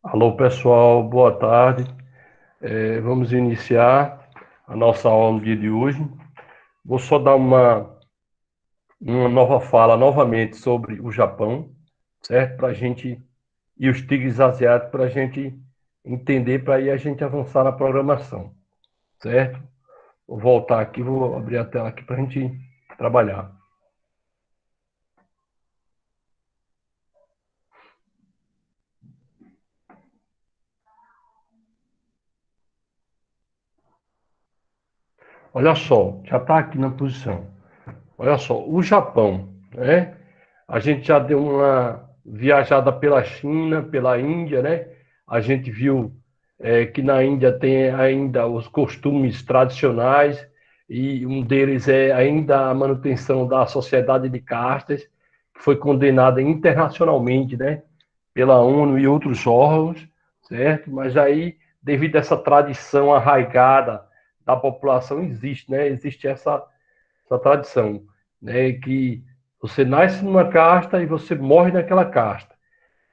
Alô, pessoal, boa tarde. Vamos iniciar a nossa aula no dia de hoje. Vou só dar uma nova fala novamente sobre o Japão, certo? Para a gente, e os tigres asiáticos, para a gente entender, para aí a gente avançar na programação, certo? Vou voltar aqui, vou abrir a tela aqui para a gente trabalhar. Olha só, já está aqui na posição. Olha só, o Japão, né? A gente já deu uma viajada pela China, pela Índia, né? A gente viu que na Índia tem ainda os costumes tradicionais e um deles é ainda a manutenção da sociedade de castas, que foi condenada internacionalmente, né? Pela ONU e outros órgãos, certo? Mas aí, devido a essa tradição arraigada da população, existe, né? Existe essa tradição, né? Que você nasce numa casta e você morre naquela casta.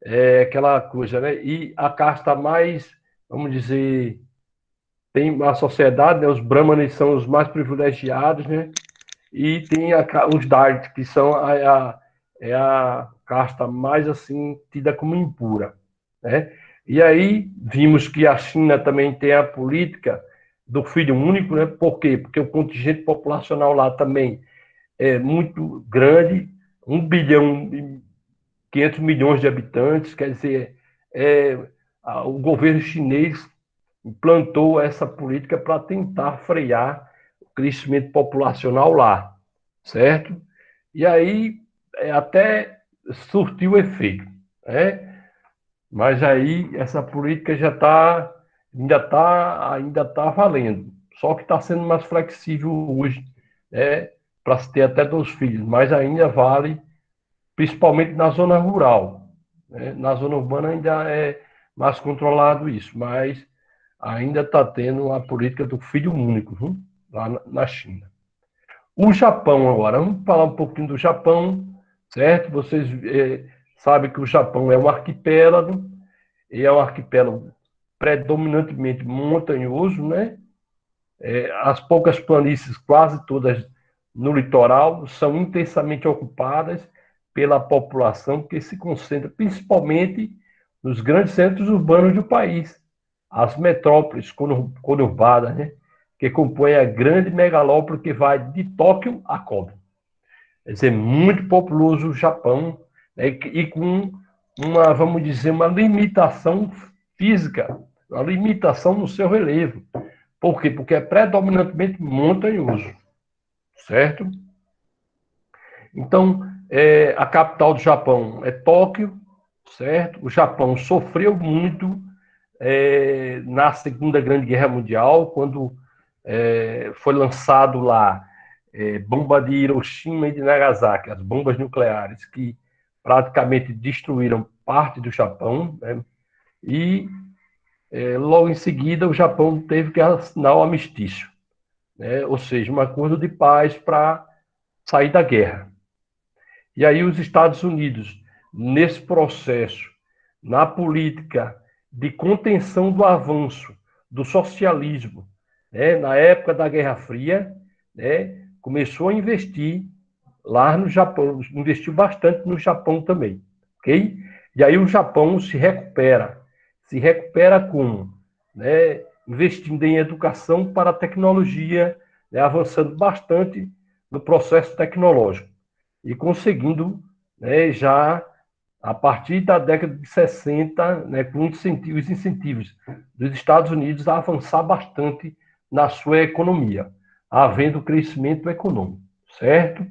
É aquela coisa, né? E a casta mais, vamos dizer, tem a sociedade, né? Os brahmanes são os mais privilegiados, né? E tem os Dalits, que são a casta mais assim tida como impura, né? E aí vimos que a China também tem a política do filho único, né? Por quê? Porque o contingente populacional lá também é muito grande, 1 bilhão e 500 milhões de habitantes, quer dizer, é, o governo chinês implantou essa política para tentar frear o crescimento populacional lá, certo? E aí até surtiu efeito, né? Mas aí essa política já está ainda tá valendo, só que está sendo mais flexível hoje, né? Para se ter até 2 filhos, mas ainda vale, principalmente na zona rural, né? Na zona urbana ainda é mais controlado isso, mas ainda está tendo a política do filho único, viu? Lá na China. O Japão agora, vamos falar um pouquinho do Japão, certo? Vocês sabem que o Japão é um arquipélago, e é um arquipélago predominantemente montanhoso, né? As poucas planícies, quase todas no litoral, são intensamente ocupadas pela população que se concentra principalmente nos grandes centros urbanos do país, as metrópoles conurbadas, né? Que compõem a grande megalópole que vai de Tóquio a Kobe. Quer dizer, muito populoso o Japão, né? E com vamos dizer, uma limitação física, uma limitação no seu relevo. Por quê? Porque é predominantemente montanhoso, certo? Então, a capital do Japão é Tóquio, certo? O Japão sofreu muito na Segunda Grande Guerra Mundial, quando foi lançado lá bomba de Hiroshima e de Nagasaki, as bombas nucleares que praticamente destruíram parte do Japão, né? E logo em seguida o Japão teve que assinar o armistício, né? Ou seja, um acordo de paz para sair da guerra. E aí os Estados Unidos, nesse processo, na política de contenção do avanço do socialismo, né, na época da Guerra Fria, né, começou a investir lá no Japão, investiu bastante no Japão também, ok? E aí o Japão se recupera como? Né, investindo em educação para a tecnologia, né, avançando bastante no processo tecnológico e conseguindo, né, já a partir da década de 60, né, com os incentivos dos Estados Unidos a avançar bastante na sua economia, havendo crescimento econômico, certo?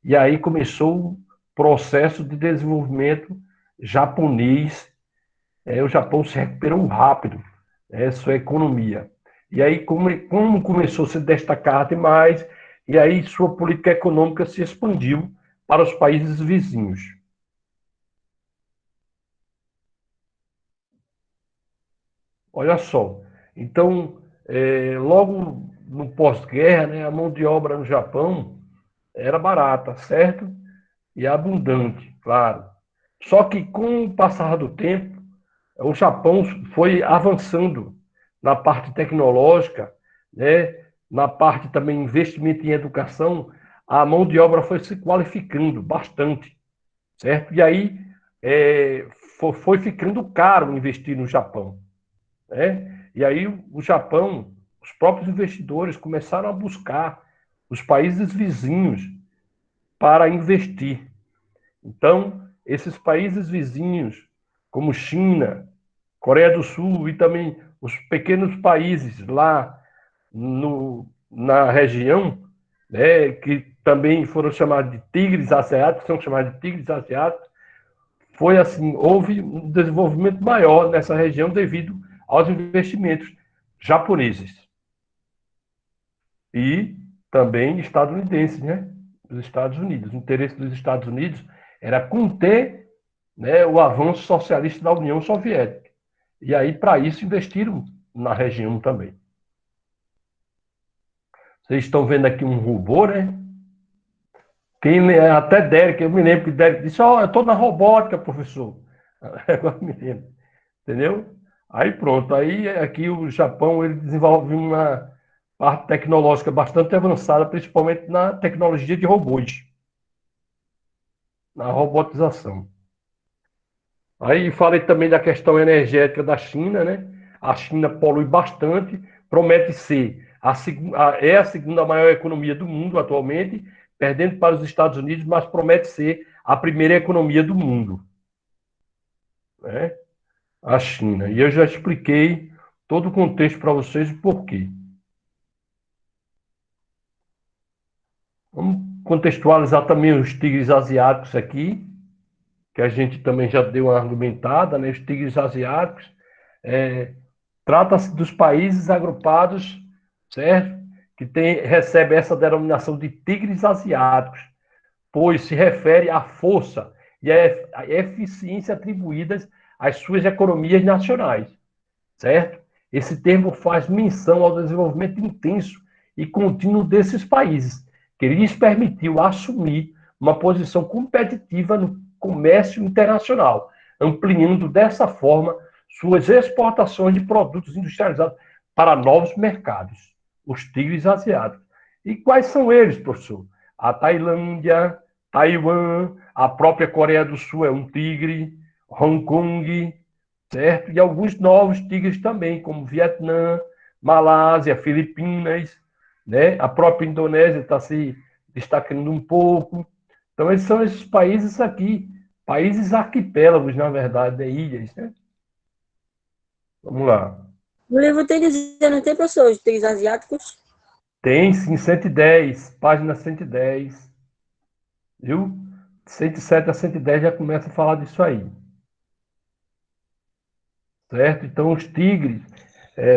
E aí começou o processo de desenvolvimento japonês. O Japão se recuperou rápido, sua economia. E aí, como começou a se destacar demais, e aí sua política econômica se expandiu para os países vizinhos. Olha só, então, logo no pós-guerra, né, a mão de obra no Japão era barata, certo? E abundante, claro. Só que com o passar do tempo, o Japão foi avançando na parte tecnológica, né? Na parte também investimento em educação, a mão de obra foi se qualificando bastante, certo? E aí é, foi ficando caro investir no Japão, né? E aí o Japão, os próprios investidores começaram a buscar os países vizinhos para investir. Então, esses países vizinhos, como China, Coreia do Sul e também os pequenos países lá na região, né, que também foram chamados de tigres asiáticos, são chamados de tigres asiáticos, foi assim, houve um desenvolvimento maior nessa região devido aos investimentos japoneses e também estadunidenses, né? Dos Estados Unidos. O interesse dos Estados Unidos era conter, né, o avanço socialista da União Soviética. E aí, para isso, investiram na região também. Vocês estão vendo aqui um robô, né? Até Derek, eu me lembro que Derek disse, eu estou na robótica, professor. Agora me lembro, entendeu? Aí pronto, aí aqui o Japão ele desenvolve uma parte tecnológica bastante avançada, principalmente na tecnologia de robôs, na robotização. Aí falei também da questão energética da China, né? A China polui bastante, promete ser é a segunda maior economia do mundo atualmente, perdendo para os Estados Unidos, mas promete ser a primeira economia do mundo, né? A China. E eu já expliquei todo o contexto para vocês o porquê. Vamos contextualizar também os tigres asiáticos aqui, que a gente também já deu uma argumentada, né? Os tigres asiáticos. Trata-se dos países agrupados, certo? Que recebe essa denominação de tigres asiáticos, pois se refere à força e à eficiência atribuídas às suas economias nacionais, certo? Esse termo faz menção ao desenvolvimento intenso e contínuo desses países, que lhes permitiu assumir uma posição competitiva no comércio internacional, ampliando dessa forma suas exportações de produtos industrializados para novos mercados, os tigres asiáticos. E quais são eles, professor? A Tailândia, Taiwan, a própria Coreia do Sul é um tigre, Hong Kong, certo? E alguns novos tigres também, como Vietnã, Malásia, Filipinas, né? A própria Indonésia está se destacando um pouco. Então, esses são esses países aqui, países arquipélagos, na verdade, de ilhas, né? Vamos lá. No livro tem dizendo, não tem, professor, os tigres asiáticos? Tem, sim, 110, página 110, viu? 107 a 110 já começa a falar disso aí, certo? Então, os tigres,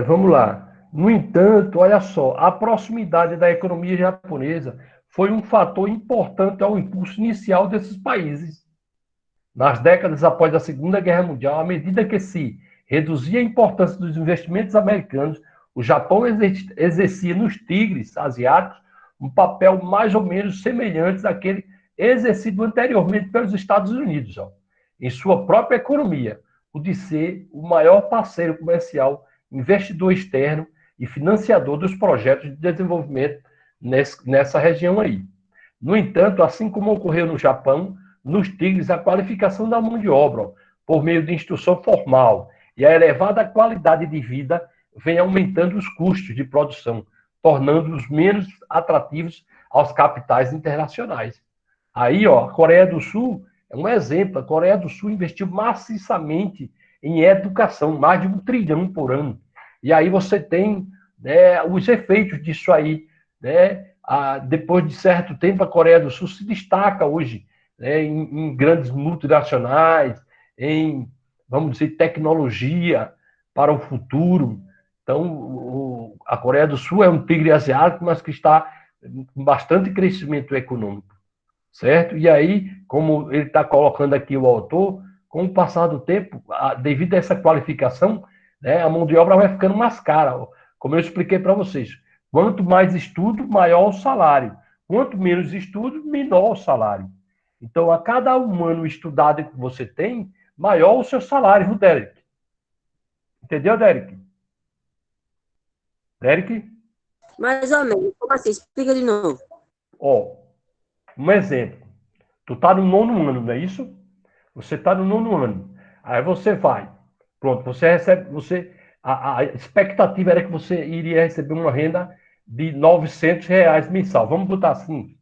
vamos lá. No entanto, olha só, a proximidade da economia japonesa foi um fator importante ao impulso inicial desses países. Nas décadas após a Segunda Guerra Mundial, à medida que se reduzia a importância dos investimentos americanos, o Japão exercia nos tigres asiáticos um papel mais ou menos semelhante àquele exercido anteriormente pelos Estados Unidos, ó, em sua própria economia, o de ser o maior parceiro comercial, investidor externo e financiador dos projetos de desenvolvimento nessa região aí. No entanto, assim como ocorreu no Japão, nos tigres, a qualificação da mão de obra, por meio de instrução formal e a elevada qualidade de vida, vem aumentando os custos de produção, tornando-os menos atrativos aos capitais internacionais. Aí, ó, a Coreia do Sul é um exemplo. A Coreia do Sul investiu maciçamente em educação, mais de 1 trilhão por ano. E aí você tem, né, os efeitos disso aí, né? Depois de certo tempo, a Coreia do Sul se destaca hoje, né, em grandes multinacionais, em, vamos dizer, tecnologia para o futuro. Então, a Coreia do Sul é um tigre asiático, mas que está com bastante crescimento econômico, certo? E aí, como ele está colocando aqui o autor, com o passar do tempo, devido a essa qualificação, né, a mão de obra vai ficando mais cara, como eu expliquei para vocês. Quanto mais estudo, maior o salário. Quanto menos estudo, menor o salário. Então, a cada um ano estudado que você tem, maior o seu salário, viu, Derek? Entendeu, Derek? Derek? Mais ou menos. Como assim? Explica de novo. Ó, um exemplo. Tu tá no 9º ano, não é isso? Você tá no 9º ano. Aí você vai. Pronto, você recebe, a expectativa era que você iria receber uma renda de R$ 900 mensal. Vamos botar assim.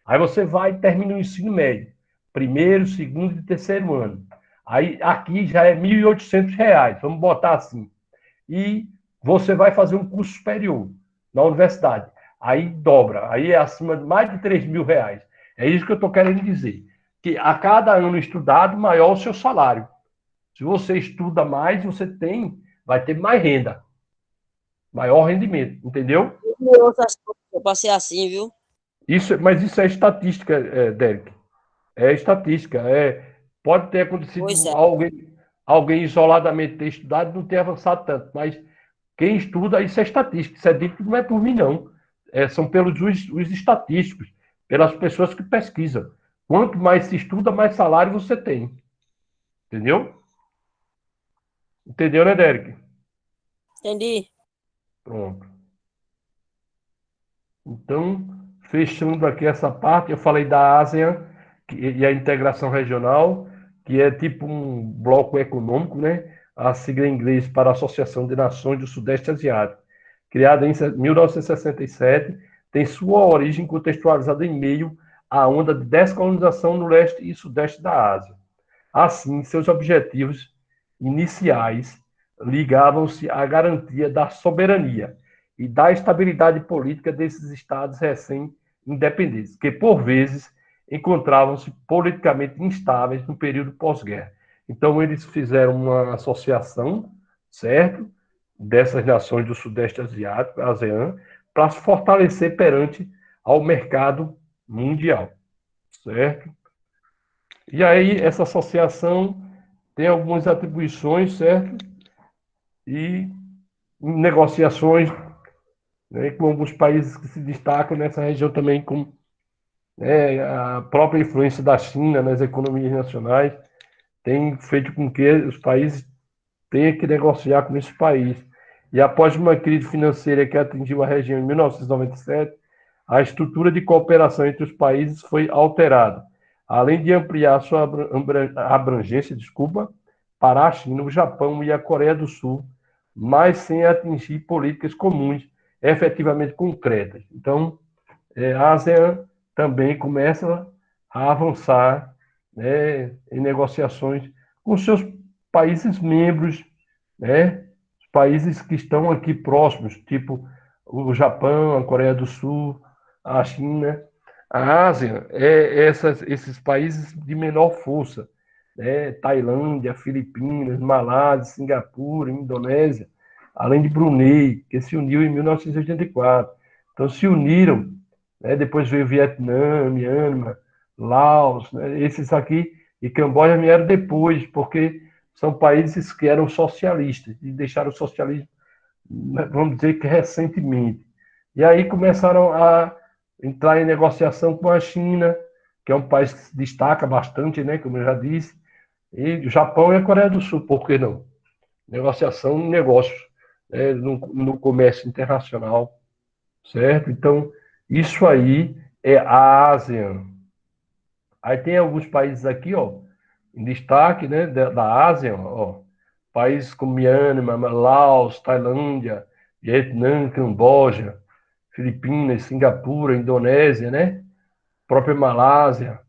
Aí você vai e termina o ensino médio. Primeiro, segundo e terceiro ano. Aí aqui já é R$ 1.800. Vamos botar assim. E você vai fazer um curso superior na universidade. Aí dobra. Aí é acima de mais de R$ 3.000. É isso que eu estou querendo dizer. Que a cada ano estudado, maior o seu salário. Se você estuda mais, você vai ter mais renda. Maior rendimento. Entendeu? Eu passei assim, viu? Mas isso é estatística, Derek. É estatística. Pode ter Pois acontecido é. alguém isoladamente ter estudado e não ter avançado tanto, mas quem estuda, isso é estatística. Isso é dito que não é por mim, não. São pelos os estatísticos, pelas pessoas que pesquisam. Quanto mais se estuda, mais salário você tem. Entendeu? Entendeu, né, Derek? Entendi. Pronto. Então, fechando aqui essa parte, eu falei da ASEAN e a integração regional, que é tipo um bloco econômico, né? A sigla em inglês para a Associação de Nações do Sudeste Asiático. Criada em 1967, tem sua origem contextualizada em meio à onda de descolonização no leste e sudeste da Ásia. Assim, seus objetivos iniciais ligavam-se à garantia da soberania e da estabilidade política desses estados recém-independentes, que, por vezes, encontravam-se politicamente instáveis no período pós-guerra. Então, eles fizeram uma associação, certo? Dessas nações do Sudeste Asiático, ASEAN, para se fortalecer perante ao mercado mundial, certo? E aí, essa associação tem algumas atribuições, certo? E negociações, né, com alguns países que se destacam nessa região também, com a própria influência da China nas economias nacionais, tem feito com que os países tenham que negociar com esse país. E após uma crise financeira que atingiu a região em 1997, a estrutura de cooperação entre os países foi alterada. Além de ampliar sua abrangência, para a China, o Japão e a Coreia do Sul, mas sem atingir políticas comuns efetivamente concretas. Então, a ASEAN também começa a avançar, né, em negociações com seus países membros, né, os países que estão aqui próximos, tipo o Japão, a Coreia do Sul, a China. A Ásia esses países de menor força, né? Tailândia, Filipinas, Malásia, Singapura, Indonésia, além de Brunei, que se uniu em 1984. Então, se uniram, né? Depois veio Vietnã, Myanmar, Laos, né? Esses aqui, e Camboja vieram depois, porque são países que eram socialistas e deixaram o socialismo, vamos dizer que recentemente. E aí começaram a entrar em negociação com a China, que é um país que se destaca bastante, né, como eu já disse, e o Japão e a Coreia do Sul, por que não? Negociação, negócios, né, no comércio internacional, certo? Então, isso aí é a ASEAN. Aí tem alguns países aqui, ó, em destaque, né, da Ásia, ó, países como Myanmar, Laos, Tailândia, Vietnã, Camboja, Filipinas, Singapura, Indonésia, né, própria Malásia.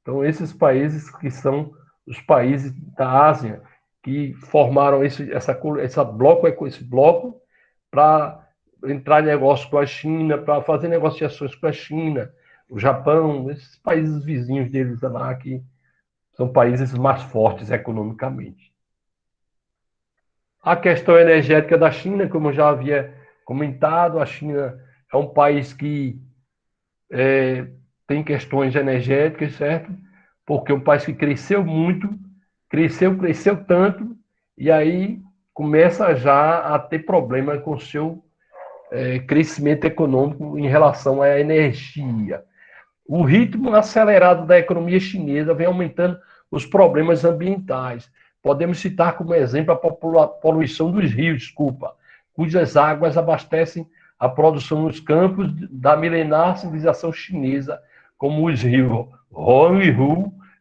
Então, esses países que são os países da Ásia que formaram esse bloco para entrar em negócio com a China, para fazer negociações com a China, o Japão, esses países vizinhos deles lá que são países mais fortes economicamente. A questão energética da China, como eu já havia comentado, a China é um país que tem questões energéticas, certo? Porque é um país que cresceu muito, cresceu tanto, e aí começa já a ter problema com o seu crescimento econômico em relação à energia. O ritmo acelerado da economia chinesa vem aumentando os problemas ambientais, podemos citar como exemplo a poluição dos rios, cujas águas abastecem a produção nos campos da milenar civilização chinesa, como os rios Huanghe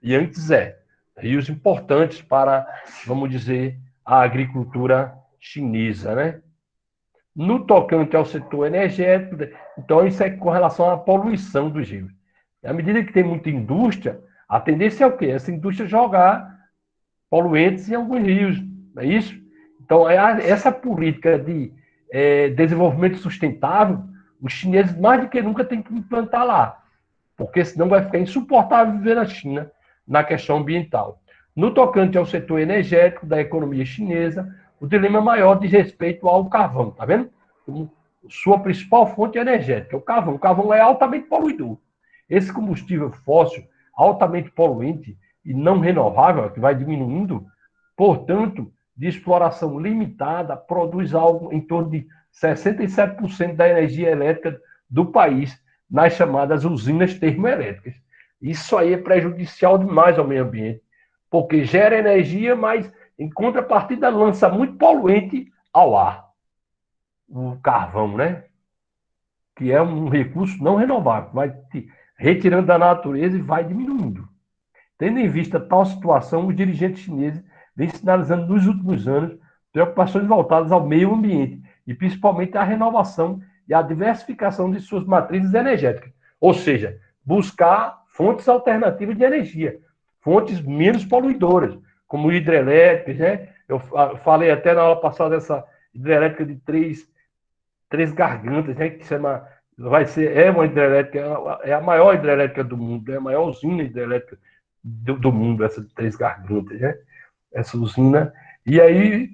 e Yangtze, rios importantes para, vamos dizer, a agricultura chinesa, né? No tocante ao setor energético, então isso é com relação à poluição dos rios. À medida que tem muita indústria, a tendência é o quê? Essa indústria jogar poluentes em alguns rios, não é isso? Então, essa política de desenvolvimento sustentável, os chineses mais do que nunca têm que implantar lá, porque senão vai ficar insuportável viver na China na questão ambiental. No tocante ao setor energético da economia chinesa, o dilema maior diz respeito ao carvão, tá vendo? Como sua principal fonte energética é o carvão. O carvão é altamente poluidor. Esse combustível fóssil, altamente poluente e não renovável, que vai diminuindo, portanto, de exploração limitada, produz algo em torno de 67% da energia elétrica do país nas chamadas usinas termoelétricas. Isso aí é prejudicial demais ao meio ambiente, porque gera energia, mas em contrapartida lança muito poluente ao ar. O carvão, né? Que é um recurso não renovável, vai retirando da natureza e vai diminuindo. Tendo em vista tal situação, os dirigentes chineses vêm sinalizando nos últimos anos preocupações voltadas ao meio ambiente e principalmente à renovação e à diversificação de suas matrizes energéticas. Ou seja, buscar fontes alternativas de energia, fontes menos poluidoras, como hidrelétricas, né? Eu falei até na aula passada dessa hidrelétrica de três gargantas, né? Que chama, é uma hidrelétrica, é a maior hidrelétrica do mundo, é a maior usina hidrelétrica do mundo, essa de Três Gargantas, né? Essa usina. E aí,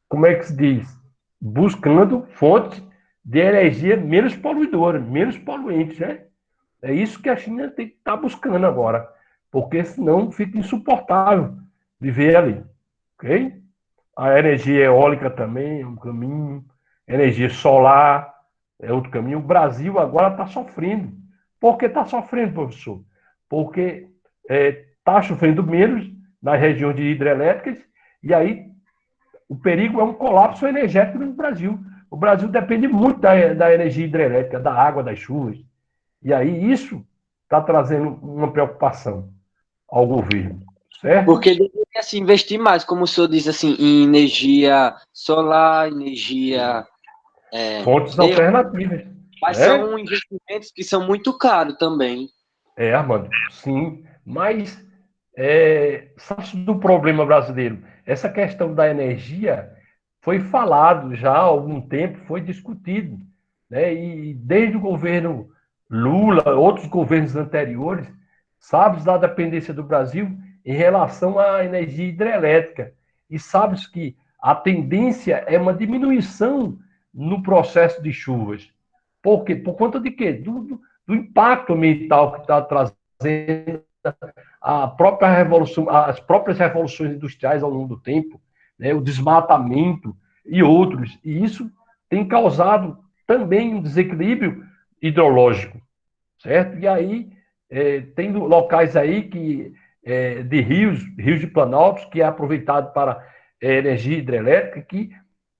como é que se diz? Buscando fontes de energia menos poluidoras, menos poluentes, né? É isso que a China tem que estar buscando agora, porque senão fica insuportável viver ali, ok? A energia eólica também é um caminho, energia solar é outro caminho. O Brasil agora está sofrendo. Por que está sofrendo, professor? Porque está chovendo menos nas regiões de hidrelétricas, e aí o perigo é um colapso energético no Brasil. O Brasil depende muito da energia hidrelétrica, da água, das chuvas. E aí isso está trazendo uma preocupação ao governo, certo? Porque deveria se investir mais, como o senhor diz, assim, em energia solar, energia... fontes alternativas. Mas são investimentos que são muito caros também. Armando, sim, mas sabe do problema brasileiro? Essa questão da energia foi falado já há algum tempo, foi discutido, né? E desde o governo Lula, outros governos anteriores, sabe da dependência do Brasil em relação à energia hidrelétrica. E sabe que a tendência é uma diminuição no processo de chuvas. Por quê? Por conta de quê? Do impacto ambiental que está trazendo a própria revolução, as próprias revoluções industriais ao longo do tempo, né, o desmatamento e outros. E isso tem causado também um desequilíbrio hidrológico, certo? E aí tem locais aí de rios de planaltos, que é aproveitado para energia hidrelétrica, que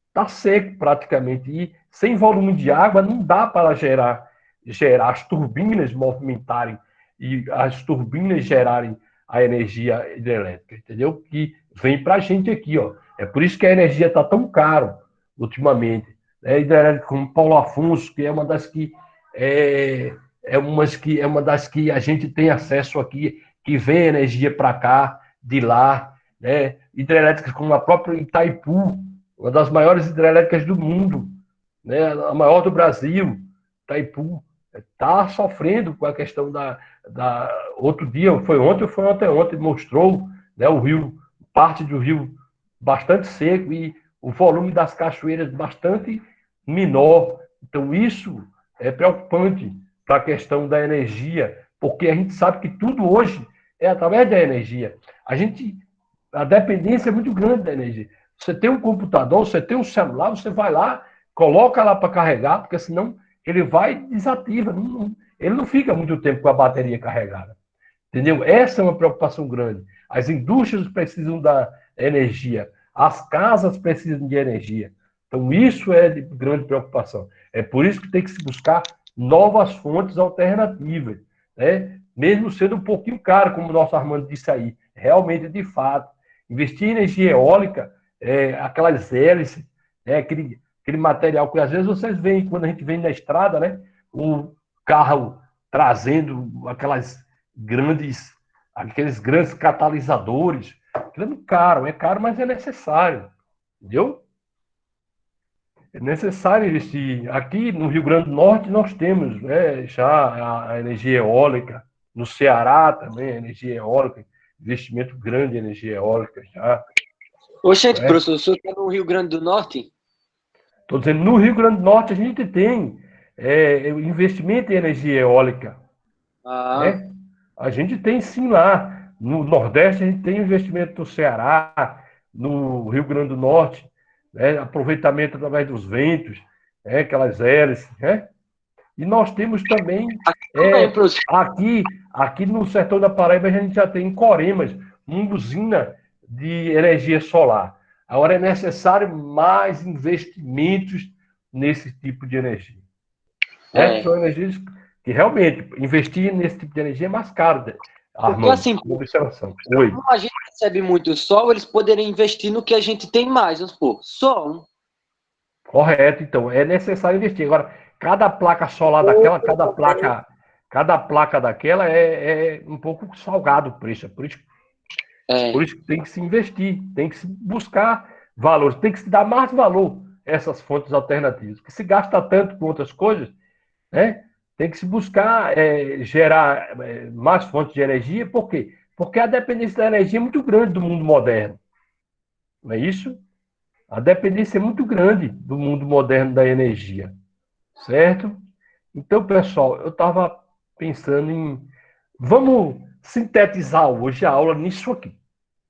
está seco praticamente. E sem volume de água não dá para gerar as turbinas movimentarem e as turbinas gerarem a energia hidrelétrica, entendeu? Que vem para a gente aqui, ó. É por isso que a energia está tão caro ultimamente. Hidrelétrica como Paulo Afonso, que é uma das que é uma das que a gente tem acesso aqui, que vem energia para cá, de lá, né? Hidrelétricas como a própria Itaipu, uma das maiores hidrelétricas do mundo, né? A maior do Brasil, Itaipu, está sofrendo com a questão outro dia, foi ontem ou foi ontem, mostrou, né, o rio, parte do rio bastante seco e o volume das cachoeiras bastante menor. Então, isso é preocupante para a questão da energia, porque a gente sabe que tudo hoje é através da energia. A dependência é muito grande da energia. Você tem um computador, você tem um celular, você vai lá, coloca lá para carregar, porque senão ele vai e desativa. Ele não fica muito tempo com a bateria carregada. Entendeu? Essa é uma preocupação grande. As indústrias precisam da energia, as casas precisam de energia. Então, isso é de grande preocupação. É por isso que tem que se buscar novas fontes alternativas, né? Mesmo sendo um pouquinho caro, como o nosso Armando disse aí. Realmente, de fato, investir em energia eólica, aquelas hélices, aquele material que às vezes vocês veem, quando a gente vem na estrada, né? O carro trazendo aqueles grandes catalisadores. Aquilo é caro, mas é necessário. Entendeu? É necessário investir. Aqui no Rio Grande do Norte nós temos, né, já a energia eólica, no Ceará também a energia eólica, investimento grande em energia eólica já. Oxente, Né? professor, o senhor está no Rio Grande do Norte? Estou dizendo, no Rio Grande do Norte a gente tem investimento em energia eólica. Ah, Né? A gente tem sim lá. No Nordeste a gente tem investimento no Ceará, no Rio Grande do Norte, né? Aproveitamento através dos ventos, aquelas hélices, né? E nós temos também também, professor. aqui no sertão da Paraíba a gente já tem em Coremas uma usina de energia solar. Agora é necessário mais investimentos nesse tipo de energia. Certo? São É. energias que realmente investir nesse tipo de energia é mais caro, né? Porque Armando, assim, uma observação. Oi. como a gente recebe muito sol, eles poderiam investir no que a gente tem mais, vamos supor, sol. Correto, então, é necessário investir. Agora, cada placa solar daquela, cada placa daquela é um pouco salgado o preço. Por É, isso que tem que se investir, tem que se buscar valores, tem que se dar mais valor a essas fontes alternativas. Que se gasta tanto com outras coisas, né? Tem que se buscar gerar mais fontes de energia, por quê? Porque a dependência da energia é muito grande do mundo moderno, não é isso? A dependência é muito grande do mundo moderno da energia, certo? Então, pessoal, eu estava pensando em. Vamos sintetizar hoje a aula nisso aqui,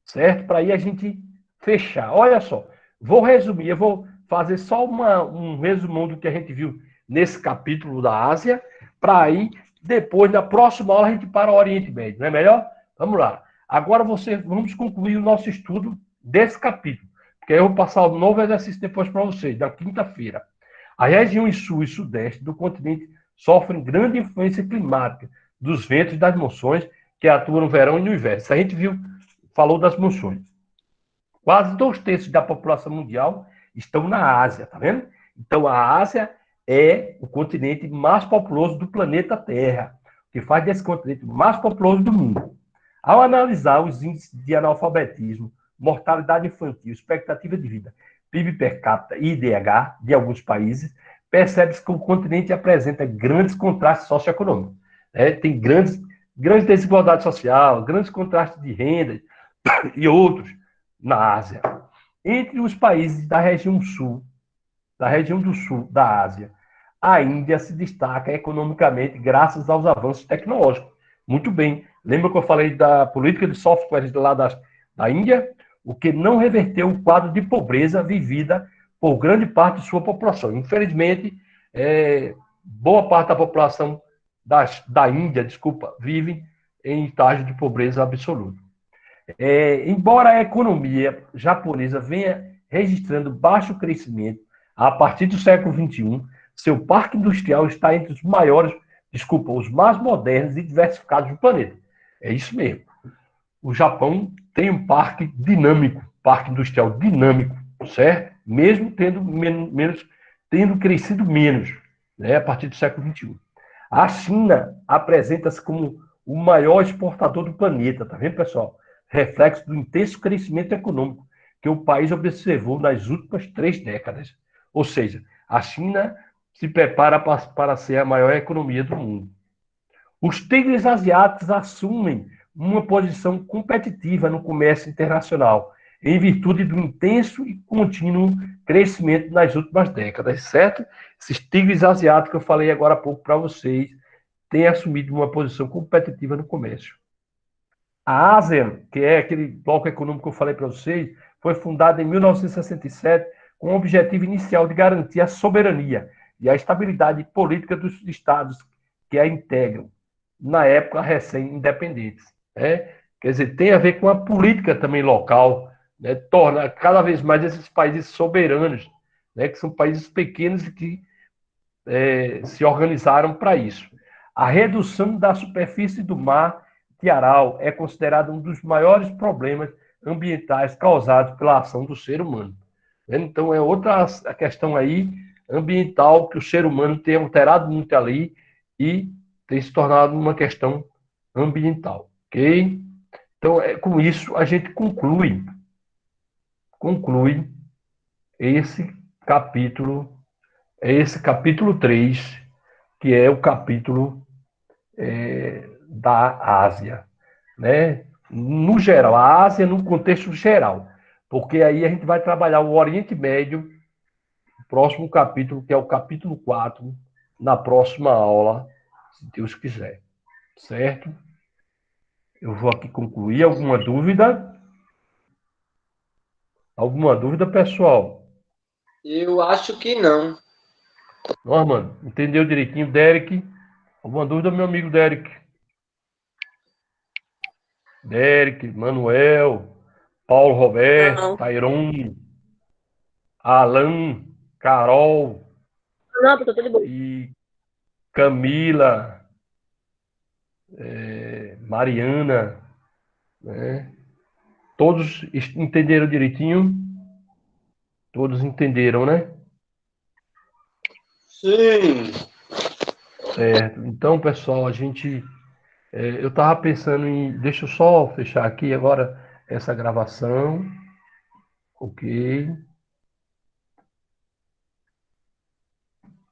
certo? Para aí a gente fechar. Olha só, vou resumir, eu vou fazer só um resumão do que a gente viu nesse capítulo da Ásia, para aí, depois, na próxima aula, a gente para o Oriente Médio, não é melhor? Vamos lá. Agora vamos concluir o nosso estudo desse capítulo, porque aí eu vou passar um novo exercício depois para vocês, na quinta-feira. As regiões sul e sudeste do continente sofrem grande influência climática dos ventos e das monções que atuam no verão e no inverno. Isso a gente falou das monções. Quase 2/3 da população mundial estão na Ásia, tá vendo? Então, a Ásia é o continente mais populoso do planeta Terra, que faz desse continente o mais populoso do mundo. Ao analisar os índices de analfabetismo, mortalidade infantil, expectativa de vida, PIB per capita e IDH de alguns países, percebe-se que o continente apresenta grandes contrastes socioeconômicos. Tem grandes desigualdades sociais, grandes contrastes de renda e outros na Ásia. Entre os países da região do sul da Ásia, a Índia se destaca economicamente graças aos avanços tecnológicos. Muito bem. Lembra que eu falei da política de software lá da Índia? O que não reverteu o quadro de pobreza vivida por grande parte de sua população. Infelizmente, boa parte da população da Índia, vive em estágio de pobreza absoluta. Embora a economia japonesa venha registrando baixo crescimento a partir do século XXI, seu parque industrial está entre os mais modernos e diversificados do planeta. É isso mesmo. O Japão tem um parque industrial dinâmico, certo? Mesmo tendo crescido menos, né, a partir do século XXI. A China apresenta-se como o maior exportador do planeta, tá vendo, pessoal? Reflexo do intenso crescimento econômico que o país observou nas últimas 3 décadas. Ou seja, a China se prepara para ser a maior economia do mundo. Os tigres asiáticos assumem uma posição competitiva no comércio internacional, em virtude do intenso e contínuo crescimento nas últimas décadas, certo? Esses tigres asiáticos que eu falei agora há pouco para vocês têm assumido uma posição competitiva no comércio. A ASEAN, que é aquele bloco econômico que eu falei para vocês, foi fundada em 1967 com o objetivo inicial de garantir a soberania e a estabilidade política dos estados que a integram, na época recém-independentes. né? Quer dizer, tem a ver com a política também local, né? Torna cada vez mais esses países soberanos, né? Que são países pequenos que se organizaram para isso. A redução da superfície do mar de Aral é considerada um dos maiores problemas ambientais causados pela ação do ser humano. Então, é outra questão aí ambiental que o ser humano tem alterado muito ali e tem se tornado uma questão ambiental, ok? Então, com isso, a gente conclui esse capítulo, esse capítulo 3, que é o capítulo da Ásia, né? No geral, a Ásia no contexto geral, porque aí a gente vai trabalhar o Oriente Médio, o próximo capítulo, que é o capítulo 4, na próxima aula, se Deus quiser, certo? Eu vou aqui concluir. Alguma dúvida? Alguma dúvida, pessoal? Eu acho que não. Norman, entendeu direitinho? Derek? Alguma dúvida, meu amigo Derek? Derek, Manuel, Paulo Roberto, Não, Tairon, Alan, Carol não, tô tudo bom. e Camila, Mariana, né? Todos entenderam direitinho? Todos entenderam, né? Sim. Certo. Então, pessoal, eu estava pensando em. Deixa eu só fechar aqui agora essa gravação. Ok.